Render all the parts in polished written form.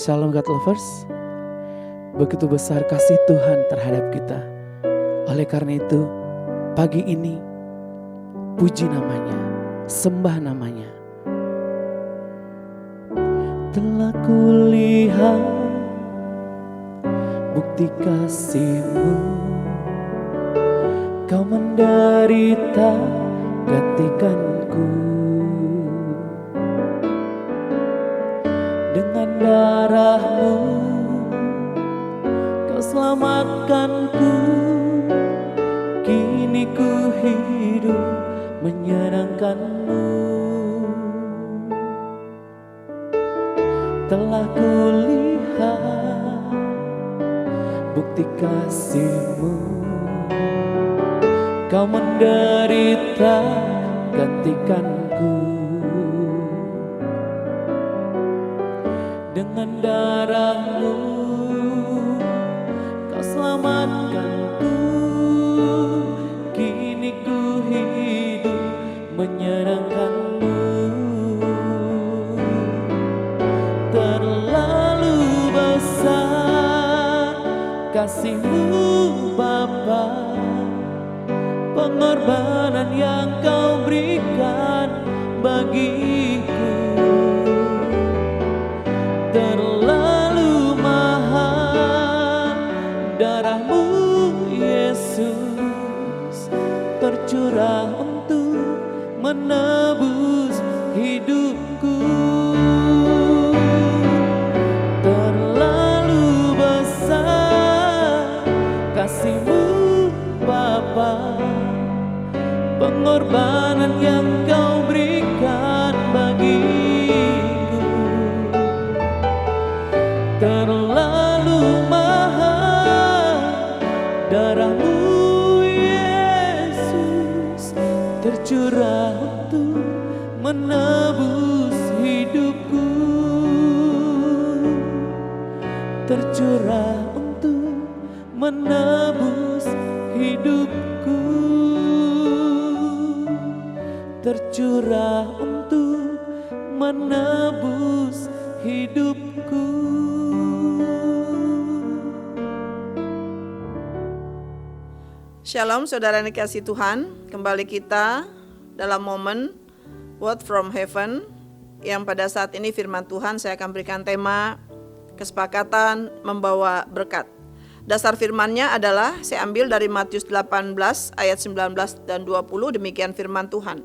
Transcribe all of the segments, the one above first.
Shalom God Lovers. Begitu besar kasih Tuhan terhadap kita. Oleh karena itu, pagi ini puji namanya, sembah namanya. Telah kulihat bukti kasih-Mu, Kau menderita gantikanku. Dengan darah-Mu Kau selamatkanku. Kini ku hidup menyenangkan-Mu. Telah kulihat bukti kasih-Mu, Kau menderita gantikanku. Dengan darah-Mu Kau selamatkanku. Kini ku hidup menyenangkan-Mu. Terlalu besar kasih-Mu Bapa, pengorbanan yang Kau berikan bagiku. Terlalu mahal darah-Mu Yesus, tercurah untuk menebus hidupku. Terlalu besar kasih-Mu Bapa, pengorbanan yang Kau berikan bagiku. Terlalu mahal darah-Mu Yesus, tercurah untuk menebus hidupku. Tercurah untuk menebus hidupku. Tercurah untuk menebus hidupku. Shalom saudara yang dikasihi Tuhan, kembali kita dalam momen Word from Heaven, yang pada saat ini firman Tuhan saya akan berikan tema kesepakatan membawa berkat. Dasar firmannya adalah saya ambil dari Matius 18 ayat 19 dan 20, demikian firman Tuhan.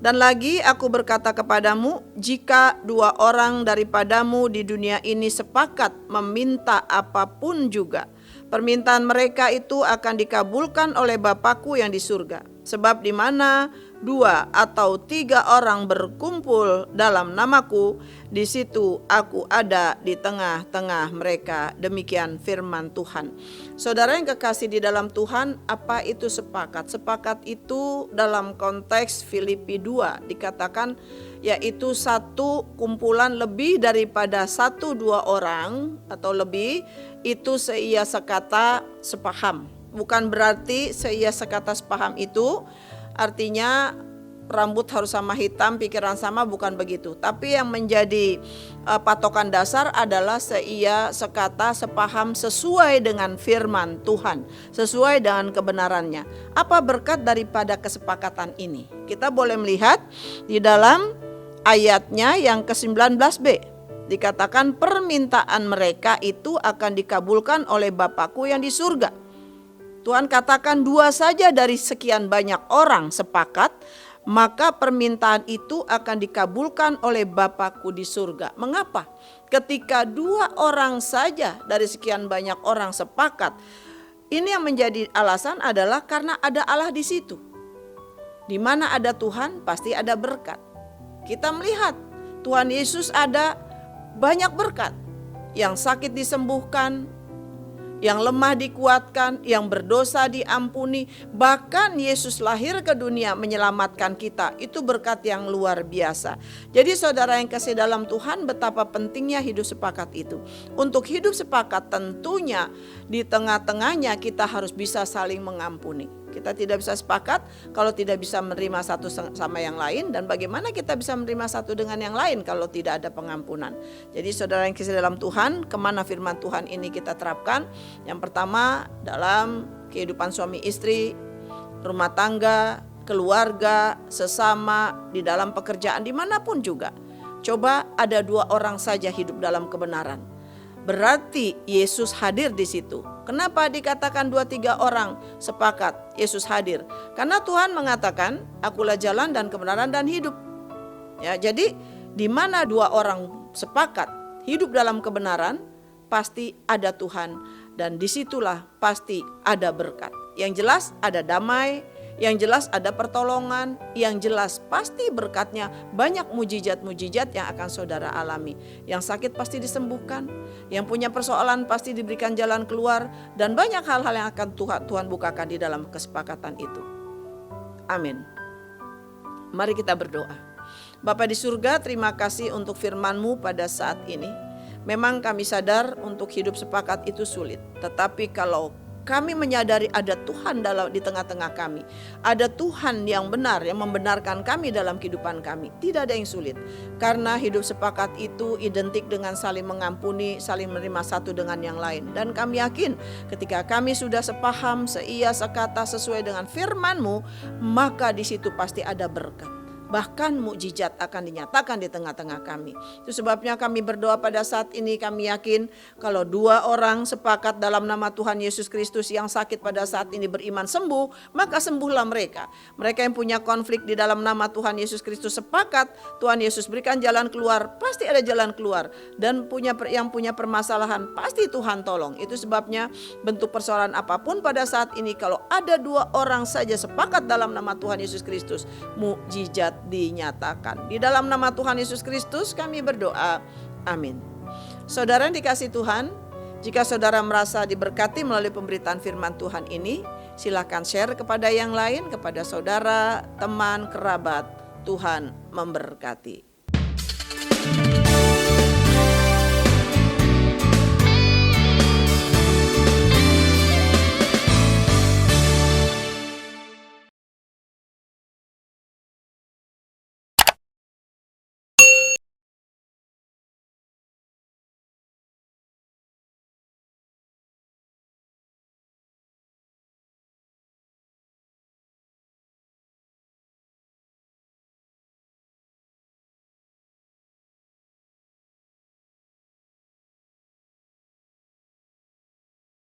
Dan lagi aku berkata kepadamu, jika 2 orang daripadamu di dunia ini sepakat meminta apapun juga, permintaan mereka itu akan dikabulkan oleh Bapa-Ku yang di surga. Sebab di mana 2 atau 3 orang berkumpul dalam nama-Ku, di situ Aku ada di tengah-tengah mereka. Demikian firman Tuhan. Saudara yang kekasih di dalam Tuhan, apa itu sepakat? Sepakat itu dalam konteks Filipi 2 dikatakan yaitu satu kumpulan lebih daripada 1-2 orang atau lebih, itu seia sekata sepaham. Bukan berarti seia sekata sepaham itu artinya rambut harus sama hitam, pikiran sama, bukan begitu. Tapi yang menjadi patokan dasar adalah seia sekata sepaham sesuai dengan firman Tuhan, sesuai dengan kebenarannya. Apa berkat daripada kesepakatan ini? Kita boleh melihat di dalam ayatnya yang ke-19b. Dikatakan permintaan mereka itu akan dikabulkan oleh Bapa-Ku yang di surga. Tuhan katakan 2 saja dari sekian banyak orang sepakat, maka permintaan itu akan dikabulkan oleh Bapa-Ku di surga. Mengapa? Ketika 2 orang saja dari sekian banyak orang sepakat, ini yang menjadi alasan adalah karena ada Allah di situ. Di mana ada Tuhan, pasti ada berkat. Kita melihat Tuhan Yesus ada banyak berkat. Yang sakit disembuhkan, yang lemah dikuatkan, yang berdosa diampuni. Bahkan Yesus lahir ke dunia menyelamatkan kita. Itu berkat yang luar biasa. Jadi saudara yang kasih dalam Tuhan, betapa pentingnya hidup sepakat itu. Untuk hidup sepakat tentunya di tengah-tengahnya kita harus bisa saling mengampuni. Kita tidak bisa sepakat kalau tidak bisa menerima satu sama yang lain, dan bagaimana kita bisa menerima satu dengan yang lain kalau tidak ada pengampunan. Jadi saudara yang kasih dalam Tuhan, kemana firman Tuhan ini kita terapkan? Yang pertama dalam kehidupan suami istri, rumah tangga, keluarga, sesama, di dalam pekerjaan, dimanapun juga. Coba ada 2 orang saja hidup dalam kebenaran, berarti Yesus hadir di situ. Kenapa dikatakan 2-3 orang sepakat Yesus hadir? Karena Tuhan mengatakan, akulah jalan dan kebenaran dan hidup. Ya, jadi di mana 2 orang sepakat hidup dalam kebenaran, pasti ada Tuhan, dan disitulah pasti ada berkat. Yang jelas ada damai, yang jelas ada pertolongan, yang jelas pasti berkatnya, banyak mujizat-mujizat yang akan saudara alami. Yang sakit pasti disembuhkan, yang punya persoalan pasti diberikan jalan keluar, dan banyak hal-hal yang akan Tuhan bukakan di dalam kesepakatan itu. Amin. Mari kita berdoa. Bapa di surga, terima kasih untuk firman-Mu pada saat ini. Memang kami sadar untuk hidup sepakat itu sulit, tetapi kalau kami menyadari ada Tuhan di tengah-tengah kami, ada Tuhan yang benar yang membenarkan kami dalam kehidupan kami, tidak ada yang sulit. Karena hidup sepakat itu identik dengan saling mengampuni, saling menerima satu dengan yang lain. Dan kami yakin ketika kami sudah sepaham, seia, sekata sesuai dengan firman-Mu, maka di situ pasti ada berkat. Bahkan mukjizat akan dinyatakan di tengah-tengah kami. Itu sebabnya kami berdoa pada saat ini, kami yakin kalau 2 orang sepakat dalam nama Tuhan Yesus Kristus, yang sakit pada saat ini beriman sembuh, maka sembuhlah mereka. Mereka yang punya konflik di dalam nama Tuhan Yesus Kristus sepakat, Tuhan Yesus berikan jalan keluar, pasti ada jalan keluar. Dan yang punya permasalahan, pasti Tuhan tolong. Itu sebabnya bentuk persoalan apapun pada saat ini, kalau ada 2 orang saja sepakat dalam nama Tuhan Yesus Kristus, mukjizat dinyatakan. Di dalam nama Tuhan Yesus Kristus kami berdoa. Amin. Saudara yang dikasihi Tuhan, jika saudara merasa diberkati melalui pemberitaan firman Tuhan ini, silakan share kepada yang lain, kepada saudara, teman, kerabat. Tuhan memberkati.